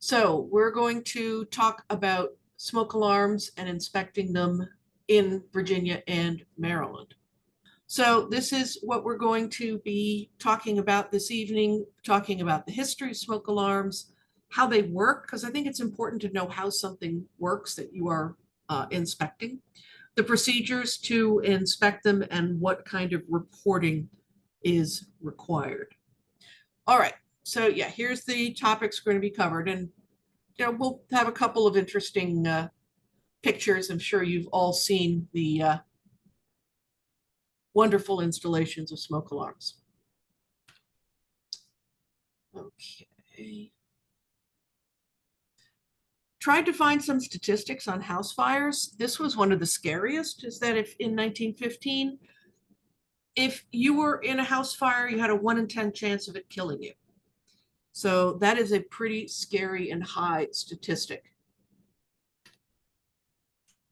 So we're going to talk about smoke alarms and inspecting them in Virginia and Maryland. So this is what we're going to be talking about this evening, talking about the history of smoke alarms, how they work, because I think it's important to know how something works that you are inspecting, the procedures to inspect them, and what kind of reporting is required. All right, so yeah, here's the topics going to be covered, and we'll have a couple of interesting pictures. I'm sure you've all seen the wonderful installations of smoke alarms. Okay. Tried to find some statistics on house fires. This was one of the scariest, is that if in 1915, if you were in a house fire, you had a 1 in 10 chance of it killing you. So that is a pretty scary and high statistic.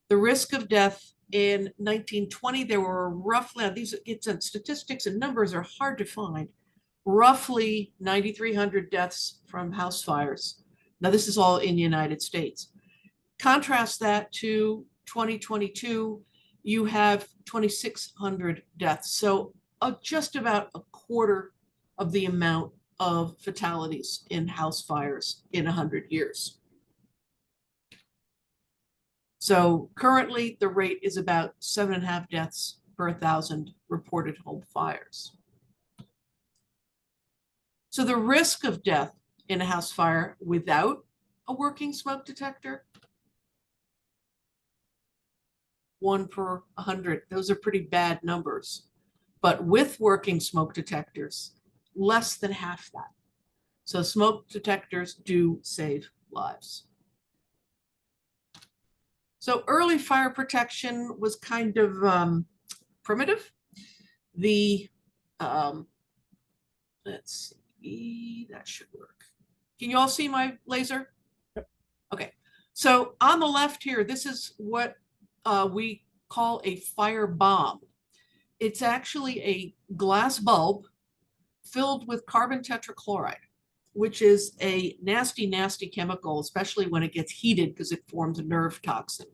The risk of death in 1920, there were roughly, these statistics and numbers are hard to find, roughly 9,300 deaths from house fires. Now, this is all in the United States. Contrast that to 2022, you have 2,600 deaths. So just about a quarter of the amount of fatalities in house fires in 100 years. So currently the rate is about 7.5 deaths per 1,000 reported home fires. So the risk of death in a house fire without a working smoke detector, 1 per 100. Those are pretty bad numbers. But with working smoke detectors, less than half that. So smoke detectors do save lives. So early fire protection was kind of primitive. Let's see, that should work. Can you all see my laser? Yep. Okay, so on the left here, this is what we call a fire bomb. It's actually a glass bulb filled with carbon tetrachloride, which is a nasty, nasty chemical, especially when it gets heated because it forms a nerve toxin.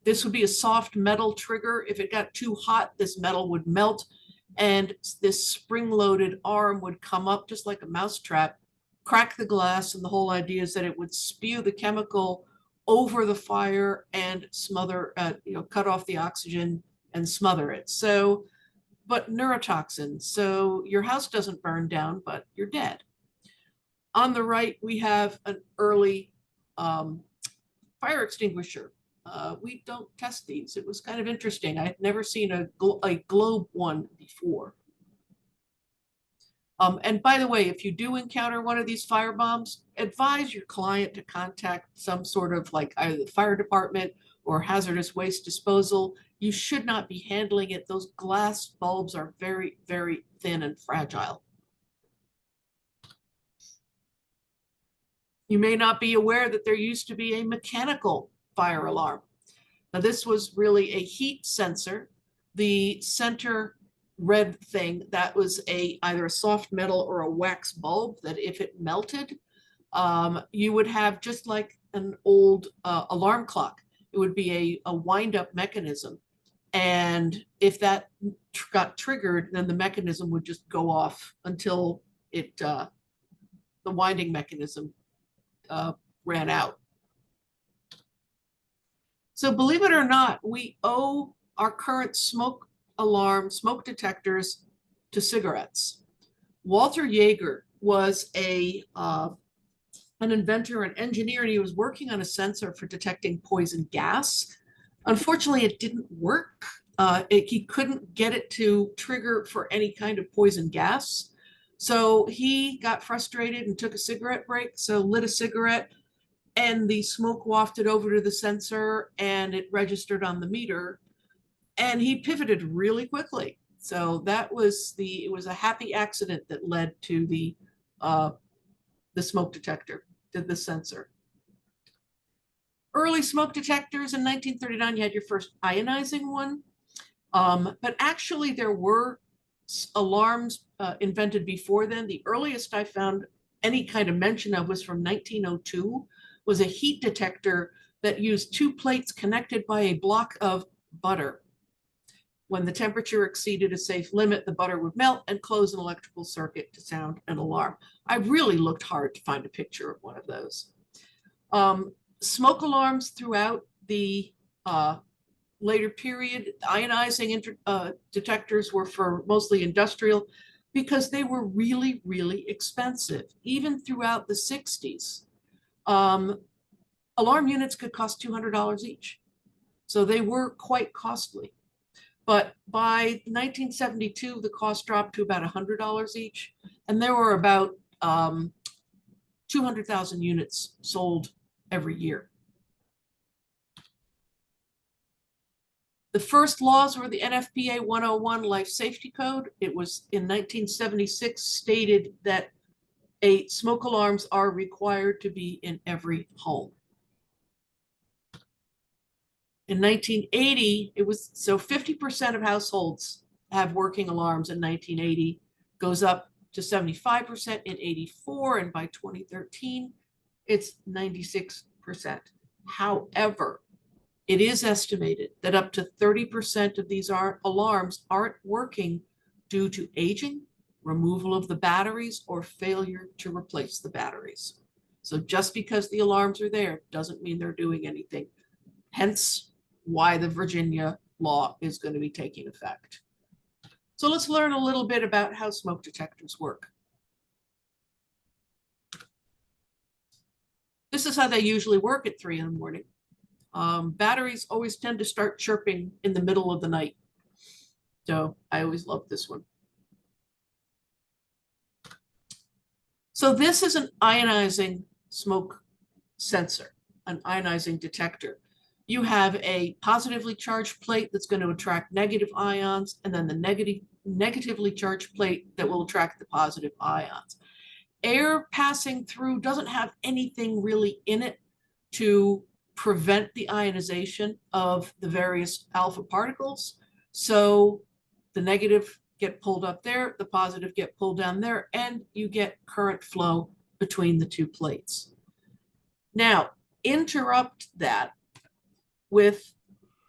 This would be a soft metal trigger. If it got too hot, this metal would melt, and this spring-loaded arm would come up just like a mousetrap, crack the glass, and the whole idea is that it would spew the chemical over the fire and smother, cut off the oxygen and smother it. So, but neurotoxin, so your house doesn't burn down, but you're dead. On the right, we have an early fire extinguisher. We don't test these. It was kind of interesting. I had never seen a globe one before. And by the way, if you do encounter one of these fire bombs, advise your client to contact some sort of like either the fire department or hazardous waste disposal. You should not be handling it. Those glass bulbs are very, very thin and fragile. You may not be aware that there used to be a mechanical fire alarm. Now, this was really a heat sensor. The center red thing, that was either a soft metal or a wax bulb that if it melted, you would have just like an old alarm clock. It would be a wind-up mechanism. And if that got triggered, then the mechanism would just go off until the winding mechanism ran out. So believe it or not, we owe our current smoke alarm, smoke detectors to cigarettes. Walter Jaeger was an inventor, an engineer, and he was working on a sensor for detecting poison gas. Unfortunately, it didn't work. He couldn't get it to trigger for any kind of poison gas. So he got frustrated and took a cigarette break, so lit a cigarette, and the smoke wafted over to the sensor and it registered on the meter, and he pivoted really quickly. So it was a happy accident that led to the smoke detector, to the sensor. Early smoke detectors in 1939, you had your first ionizing one. But actually there were alarms invented before then. The earliest I found any kind of mention of was from 1902, was a heat detector that used two plates connected by a block of butter. When the temperature exceeded a safe limit, the butter would melt and close an electrical circuit to sound an alarm. I really looked hard to find a picture of one of those. Smoke alarms throughout the later period, ionizing detectors were for mostly industrial because they were really, really expensive. Even throughout the 60s, alarm units could cost $200 each. So they were quite costly. But by 1972, the cost dropped to about $100 each. And there were about 200,000 units sold every year. The first laws were the NFPA 101 Life Safety Code. It was in 1976 stated that smoke alarms are required to be in every home. In 1980, it was so 50% of households have working alarms in 1980, goes up to 75% in 84, and by 2013, it's 96%. However, it is estimated that up to 30% of these alarms aren't working due to aging, removal of the batteries, or failure to replace the batteries. So just because the alarms are there doesn't mean they're doing anything. Hence why the Virginia law is going to be taking effect. So let's learn a little bit about how smoke detectors work. This is how they usually work at 3 in the morning. Batteries always tend to start chirping in the middle of the night. So I always love this one. So this is an ionizing smoke sensor, an ionizing detector. You have a positively charged plate that's going to attract negative ions, and then the negatively charged plate that will attract the positive ions. Air passing through doesn't have anything really in it to prevent the ionization of the various alpha particles. So the negative get pulled up there, the positive get pulled down there, and you get current flow between the two plates. Now, interrupt that with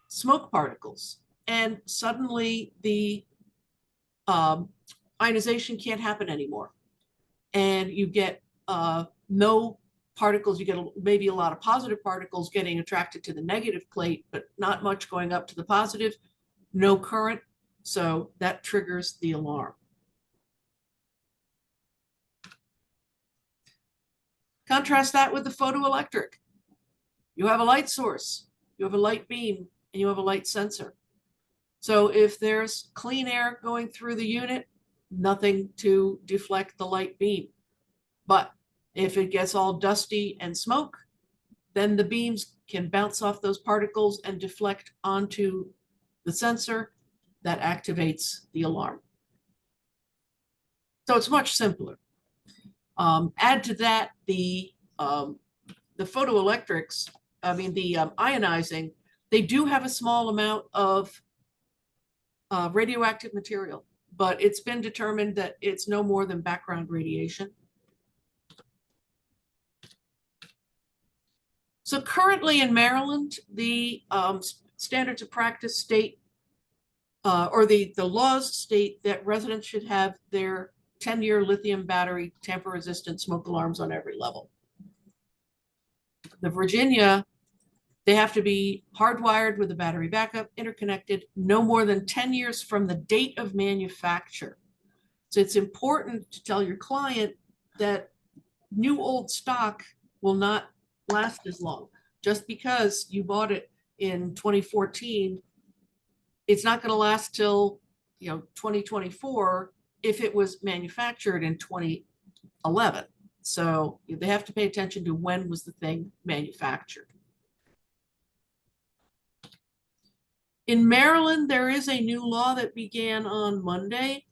smoke particles, and suddenly the ionization can't happen anymore. And you get no particles, you get maybe a lot of positive particles getting attracted to the negative plate, but not much going up to the positive, no current. So that triggers the alarm. Contrast that with the photoelectric. You have a light source, you have a light beam, and you have a light sensor. So if there's clean air going through the unit, nothing to deflect the light beam. But if it gets all dusty and smoke, then the beams can bounce off those particles and deflect onto the sensor that activates the alarm. So it's much simpler. Add to that the photoelectrics, the ionizing, they do have a small amount of radioactive material, but it's been determined that it's no more than background radiation. So currently in Maryland, the standards of practice state, or the laws state that residents should have their 10-year lithium battery tamper-resistant smoke alarms on every level. The Virginia, they have to be hardwired with a battery backup, interconnected, no more than 10 years from the date of manufacture. So it's important to tell your client that new old stock will not last as long. Just because you bought it in 2014, it's not going to last till 2024 if it was manufactured in 2011. So they have to pay attention to when was the thing manufactured. In Maryland, there is a new law that began on Monday,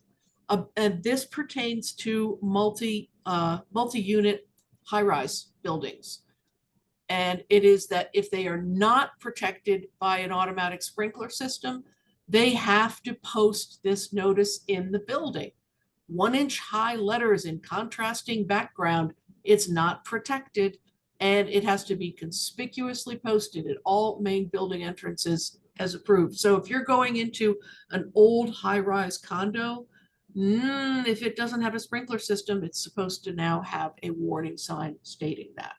and this pertains to multi-unit high-rise buildings. And it is that if they are not protected by an automatic sprinkler system, they have to post this notice in the building. 1-inch high letters in contrasting background It's not protected, and it has to be conspicuously posted at all main building entrances as approved. So if you're going into an old high-rise condo, if it doesn't have a sprinkler system, it's supposed to now have a warning sign stating that.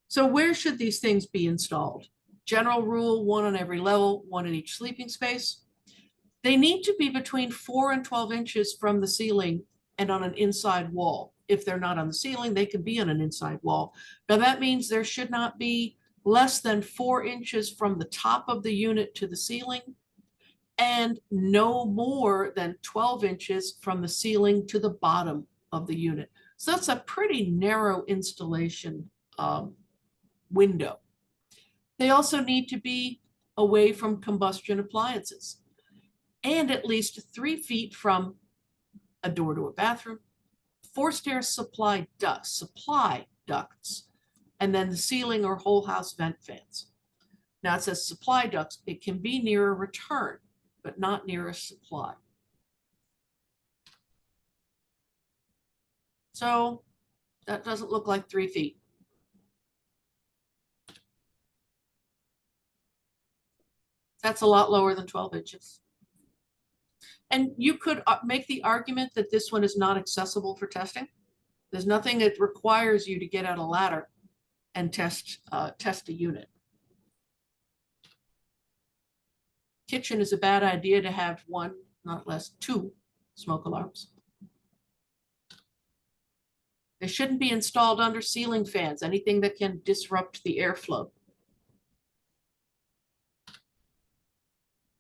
So where should these things be installed? General rule, one on every level, one in each sleeping space. They need to be between 4 and 12 inches from the ceiling and on an inside wall. If they're not on the ceiling, they can be on an inside wall. Now that means there should not be less than 4 inches from the top of the unit to the ceiling and no more than 12 inches from the ceiling to the bottom of the unit. So that's a pretty narrow installation window. They also need to be away from combustion appliances and at least 3 feet from a door to a bathroom, forced air supply ducts, and then the ceiling or whole house vent fans. Now it says supply ducts. It can be near a return, but not near a supply. So that doesn't look like 3 feet. That's a lot lower than 12 inches. And you could make the argument that this one is not accessible for testing. There's nothing that requires you to get out a ladder and test a unit. Kitchen is a bad idea to have one, not less, 2 smoke alarms. They shouldn't be installed under ceiling fans, anything that can disrupt the airflow.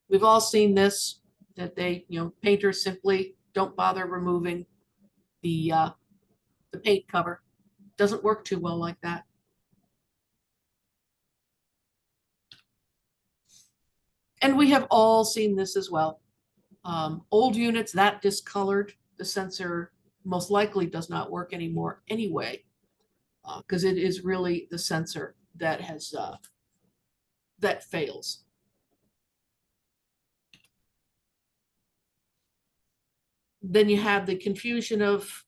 We've all seen this, that they, painters simply don't bother removing the paint cover. Doesn't work too well like that. And we have all seen this as well. Old units that discolored, the sensor most likely does not work anymore anyway, because it is really the sensor that has that fails. Then you have the confusion of,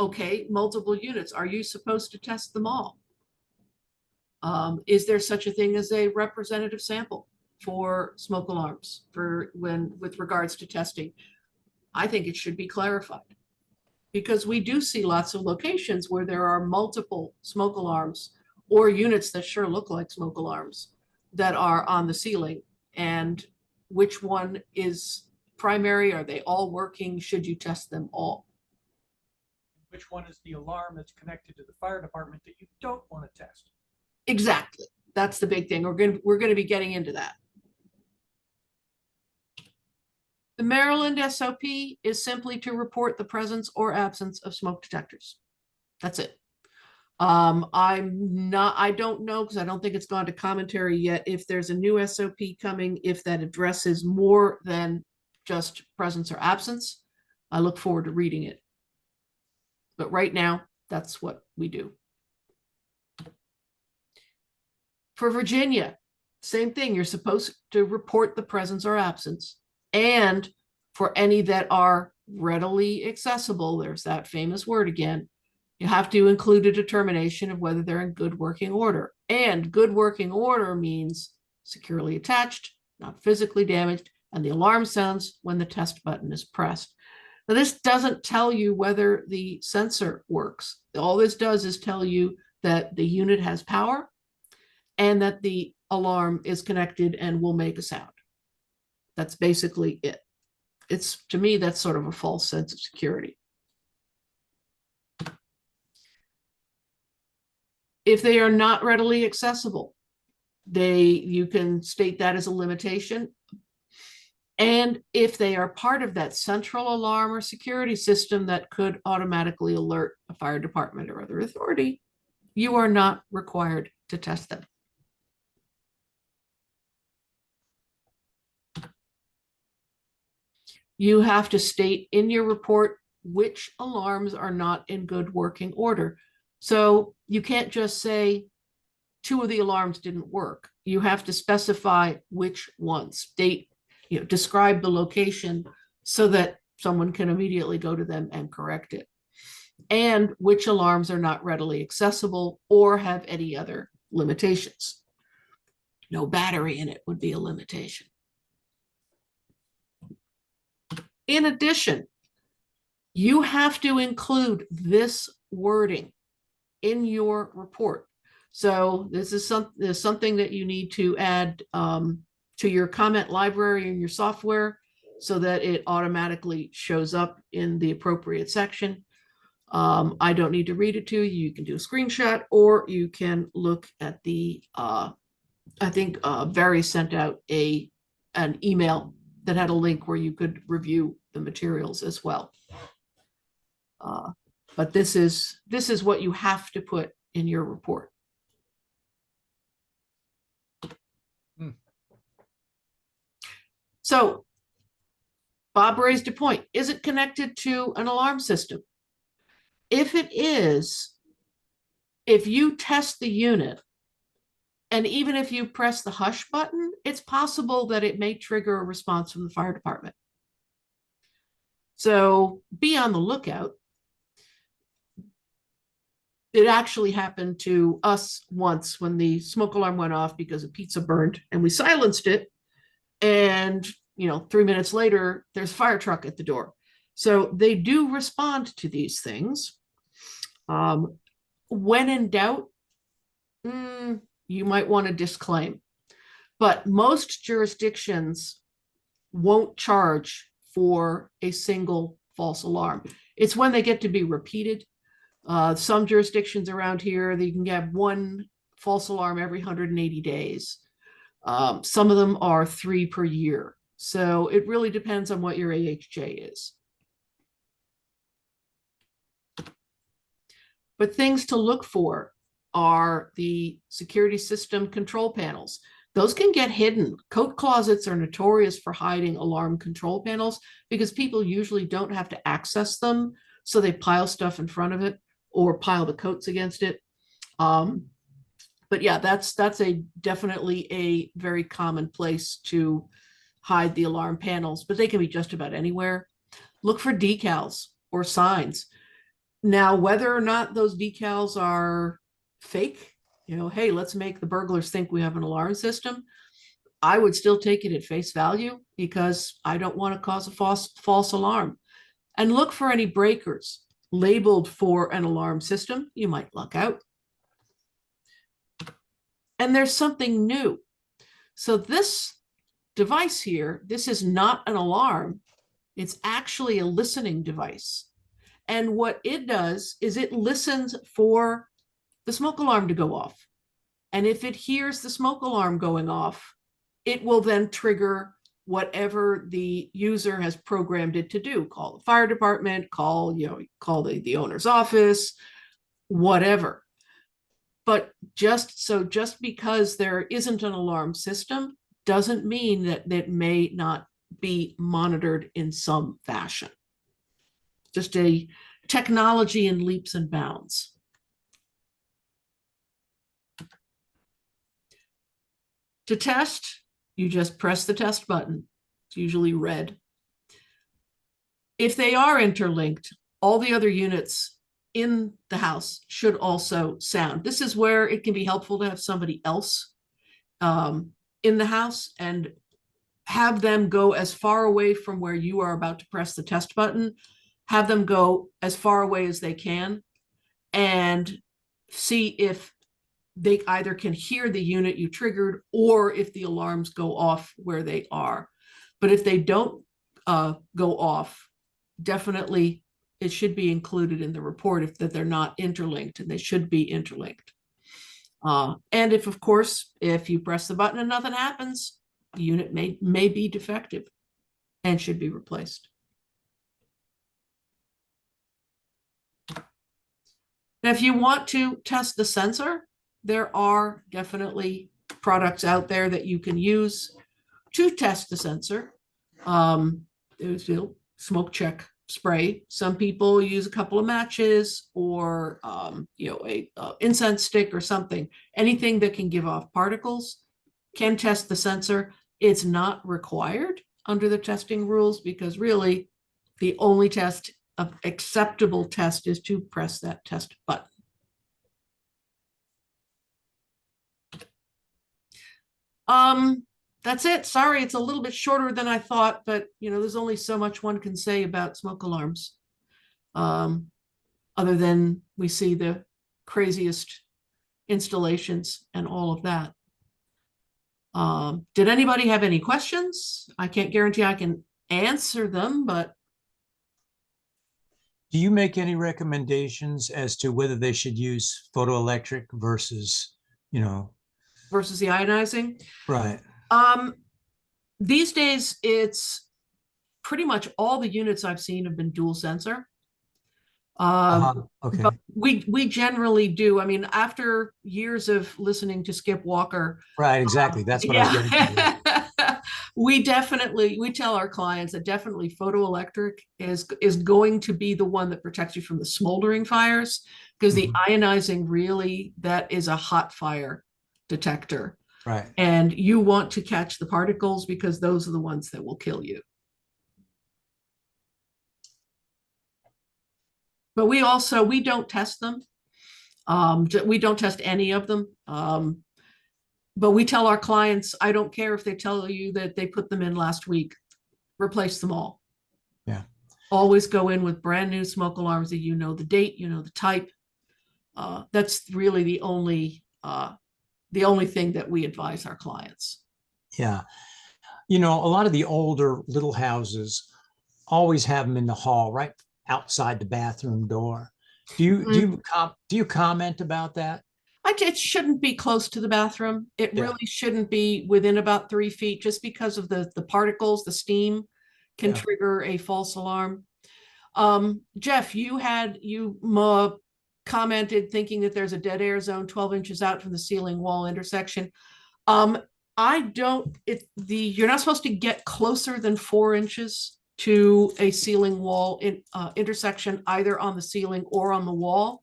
okay, multiple units. Are you supposed to test them all? Is there such a thing as a representative sample for smoke alarms with regards to testing? I think it should be clarified, because we do see lots of locations where there are multiple smoke alarms or units that sure look like smoke alarms that are on the ceiling. And which one is primary? Are they all working? Should you test them all? Which one is the alarm that's connected to the fire department that you don't want to test? Exactly. That's the big thing. We're going to be getting into that. The Maryland SOP is simply to report the presence or absence of smoke detectors. That's it. I don't know, because I don't think it's gone to commentary yet, if there's a new SOP coming, if that addresses more than just presence or absence. I look forward to reading it. But right now, that's what we do. For Virginia, same thing. You're supposed to report the presence or absence. And for any that are readily accessible, there's that famous word again, you have to include a determination of whether they're in good working order. And good working order means securely attached, not physically damaged, and the alarm sounds when the test button is pressed. Now, this doesn't tell you whether the sensor works. All this does is tell you that the unit has power and that the alarm is connected and will make a sound. That's basically it. It's, to me, that's sort of a false sense of security. If they are not readily accessible, you can state that as a limitation. And if they are part of that central alarm or security system that could automatically alert a fire department or other authority, you are not required to test them. You have to state in your report which alarms are not in good working order. So you can't just say 2 of the alarms didn't work. You have to specify which ones, state, describe the location so that someone can immediately go to them and correct it. and which alarms are not readily accessible or have any other limitations. No battery in it would be a limitation. In addition, you have to include this wording in your report. So this is something that you need to add to your comment library in your software so that it automatically shows up in the appropriate section. I don't need to read it to you. You can do a screenshot, or you can look at the, I think Barry sent out an email that had a link where you could review the materials as well. But this is what you have to put in your report. So Bob raised a point. Is it connected to an alarm system? If it is, if you test the unit, and even if you press the hush button, it's possible that it may trigger a response from the fire department. So be on the lookout. It actually happened to us once when the smoke alarm went off because a pizza burned, and we silenced it. And 3 minutes later, there's a fire truck at the door. So they do respond to these things. When in doubt, you might want to disclaim. But most jurisdictions won't charge for a single false alarm. It's when they get to be repeated. Some jurisdictions around here, they can have one false alarm every 180 days. Some of them are 3 per year. So it really depends on what your AHJ is. But things to look for are the security system control panels. Those can get hidden. Coat closets are notorious for hiding alarm control panels because people usually don't have to access them. So they pile stuff in front of it or pile the coats against it. But yeah, that's definitely a very common place to hide the alarm panels, but they can be just about anywhere. Look for decals or signs. Now, whether or not those decals are fake, hey, let's make the burglars think we have an alarm system, I would still take it at face value because I don't want to cause a false alarm. And look for any breakers labeled for an alarm system. You might luck out. And there's something new. So this device here, this is not an alarm. It's actually a listening device. And what it does is it listens for the smoke alarm to go off. And if it hears the smoke alarm going off, it will then trigger whatever the user has programmed it to do. Call the fire department, call the owner's office, whatever. But just because there isn't an alarm system doesn't mean that it may not be monitored in some fashion. Just a technology in leaps and bounds. To test, you just press the test button. It's usually red. If they are interlinked, all the other units in the house should also sound. This is where it can be helpful to have somebody else in the house and have them go as far away from where you are about to press the test button, have them go as far away as they can and see if they either can hear the unit you triggered or if the alarms go off where they are. But if they don't go off, definitely it should be included in the report that they're not interlinked, and they should be interlinked. And if, of course, if you press the button and nothing happens, the unit may be defective and should be replaced. Now, if you want to test the sensor, there are definitely products out there that you can use to test the sensor. There's smoke check spray. Some people use a couple of matches or a incense stick or something. Anything that can give off particles can test the sensor. It's not required under the testing rules because really the only test acceptable test is to press that test button. That's it. Sorry, it's a little bit shorter than I thought, but there's only so much one can say about smoke alarms. Other than we see the craziest installations and all of that. Did anybody have any questions? I can't guarantee I can answer them, but. Do you make any recommendations as to whether they should use photoelectric versus, versus the ionizing? Right. These days, it's pretty much all the units I've seen have been dual sensor. Okay. But we generally do. I mean, after years of listening to Skip Walker. Right, exactly. That's what I was getting to. We tell our clients that definitely photoelectric is going to be the one that protects you from the smoldering fires, because the ionizing really, that is a hot fire detector. Right. And you want to catch the particles because those are the ones that will kill you. But we don't test them. We don't test any of them. But we tell our clients, I don't care if they tell you that they put them in last week, replace them all. Yeah. Always go in with brand new smoke alarms that the date, the type. That's really the only thing that we advise our clients. Yeah. A lot of the older little houses always have them in the hall, right outside the bathroom door. Do you comment about that? It shouldn't be close to the bathroom. It really shouldn't be within about 3 feet, just because of the particles, the steam can trigger a false alarm. Jeff, you commented thinking that there's a dead air zone 12 inches out from the ceiling wall intersection. You're not supposed to get closer than 4 inches to a ceiling wall intersection, either on the ceiling or on the wall.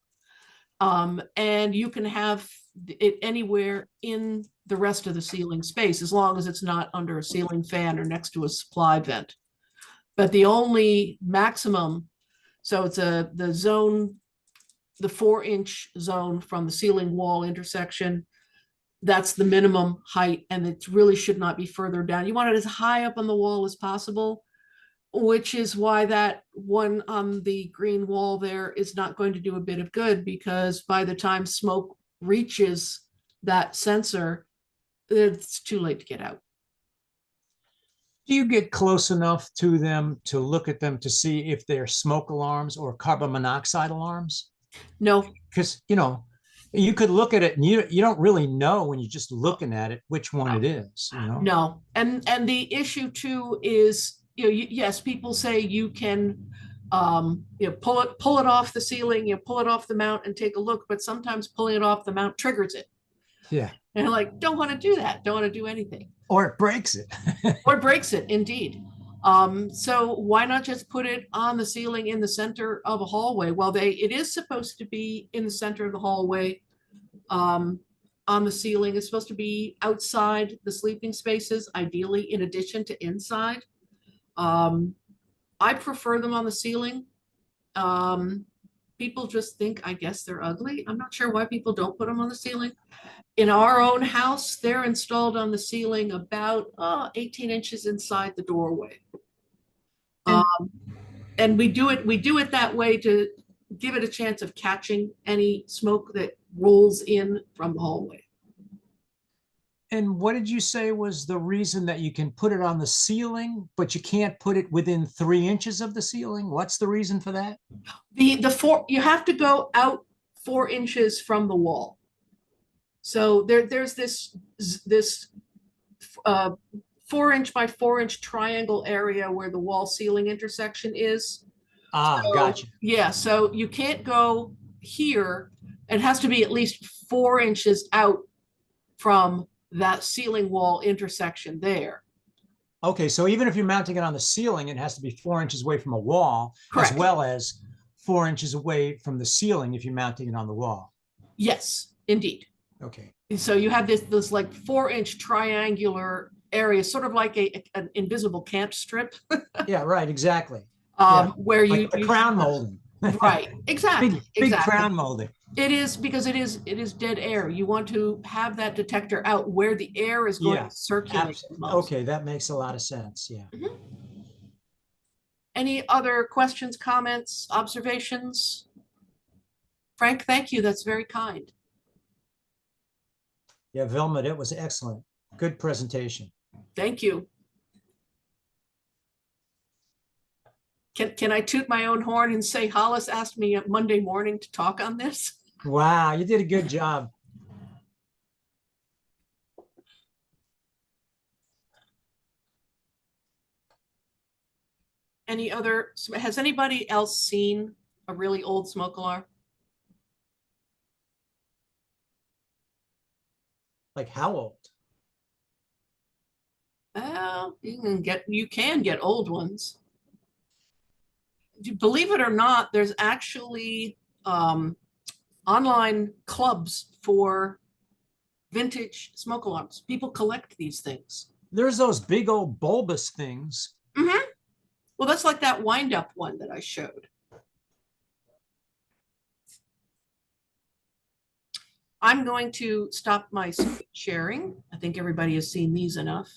And you can have it anywhere in the rest of the ceiling space, as long as it's not under a ceiling fan or next to a supply vent. But the only maximum, so it's the 4-inch zone from the ceiling wall intersection, that's the minimum height, and it really should not be further down. You want it as high up on the wall as possible, which is why that one on the green wall there is not going to do a bit of good, because by the time smoke reaches that sensor, it's too late to get out. Do you get close enough to them to look at them to see if they're smoke alarms or carbon monoxide alarms? No. Because, you could look at it and you don't really know when you're just looking at it which one it is. No. And the issue too is, yes, people say you can pull it off the ceiling, pull it off the mount and take a look, but sometimes pulling it off the mount triggers it. Yeah. And don't want to do that, don't want to do anything. Or it breaks it. Or it breaks it, indeed. So why not just put it on the ceiling in the center of a hallway? Well, it is supposed to be in the center of the hallway. On the ceiling, it's supposed to be outside the sleeping spaces, ideally in addition to inside. I prefer them on the ceiling. People just think, I guess, they're ugly. I'm not sure why people don't put them on the ceiling. In our own house, they're installed on the ceiling about 18 inches inside the doorway. And we do it that way to give it a chance of catching any smoke that rolls in from the hallway. And what did you say was the reason that you can put it on the ceiling, but you can't put it within 3 inches of the ceiling? What's the reason for that? You have to go out 4 inches from the wall. So there's this 4-inch by 4-inch triangle area where the wall ceiling intersection is. Gotcha. Yeah, so you can't go here. It has to be at least 4 inches out from that ceiling wall intersection there. Okay, so even if you're mounting it on the ceiling, it has to be 4 inches away from a wall. Correct. As well as 4 inches away from the ceiling if you're mounting it on the wall. Yes, indeed. Okay. So you have this 4-inch triangular area, sort of like an invisible camp strip. Yeah, right, exactly. where you Like the you crown should have- molding. Right, exactly, Big exactly. crown molding. It is because it is dead air. You want to have that detector out where the air is going Yeah, to circulate the most. Okay, that makes a lot of sense. Yeah. Mhm. Any other questions, comments, observations? Frank, thank you. That's very kind. Yeah, Vilma, it was excellent. Good presentation. Thank you. Can I toot my own horn and say Hollis asked me Monday morning to talk on this? Wow, you did a good job. Any other, has anybody else seen a really old smoke alarm? Like how old? Well, you can get old ones. Believe it or not, there's actually online clubs for vintage smoke alarms. People collect these things. There's those big old bulbous things. Mm-hmm. Well, that's like that wind up one that I showed. I'm going to stop my screen sharing. I think everybody has seen these enough.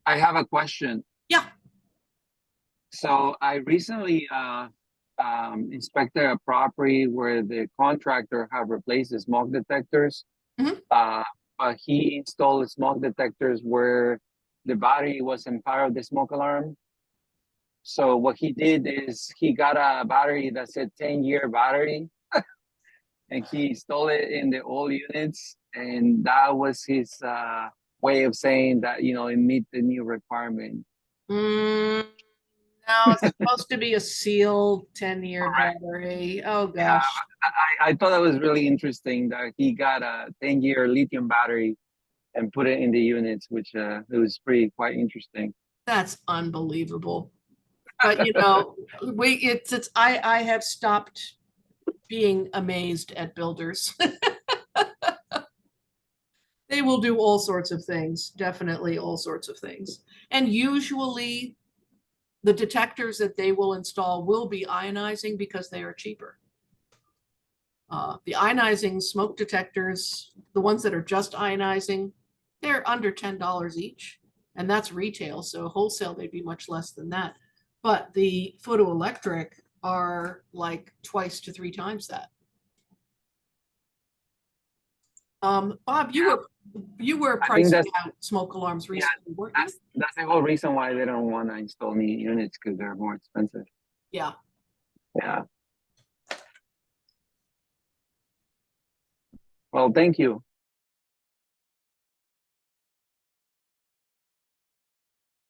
I have a question. Yeah. So I recently inspected a property where the contractor had replaced the smoke detectors. Mhm. But he installed smoke detectors where the battery wasn't part of the smoke alarm. So what he did is he got a battery that said 10-year battery and he installed it in the old units. And that was his way of saying that, you know, it meet the new requirement. No, it's supposed to be a sealed 10-year battery. Oh Yeah, gosh. I thought that was really interesting that he got a 10-year lithium battery and put it in the units, which it was quite interesting. That's unbelievable. But I have stopped being amazed at builders. They will do all sorts of things, definitely all sorts of things. And usually the detectors that they will install will be ionizing because they are cheaper. The ionizing smoke detectors, the ones that are just ionizing, they're under $10 each. And that's retail. So wholesale, they'd be much less than that. But the photoelectric are like 2 to 3 times that. Bob, you were pricing out smoke alarms recently, weren't you? That's the whole reason why they don't want to install new units, because they're more expensive. Yeah. Yeah. Well, thank you.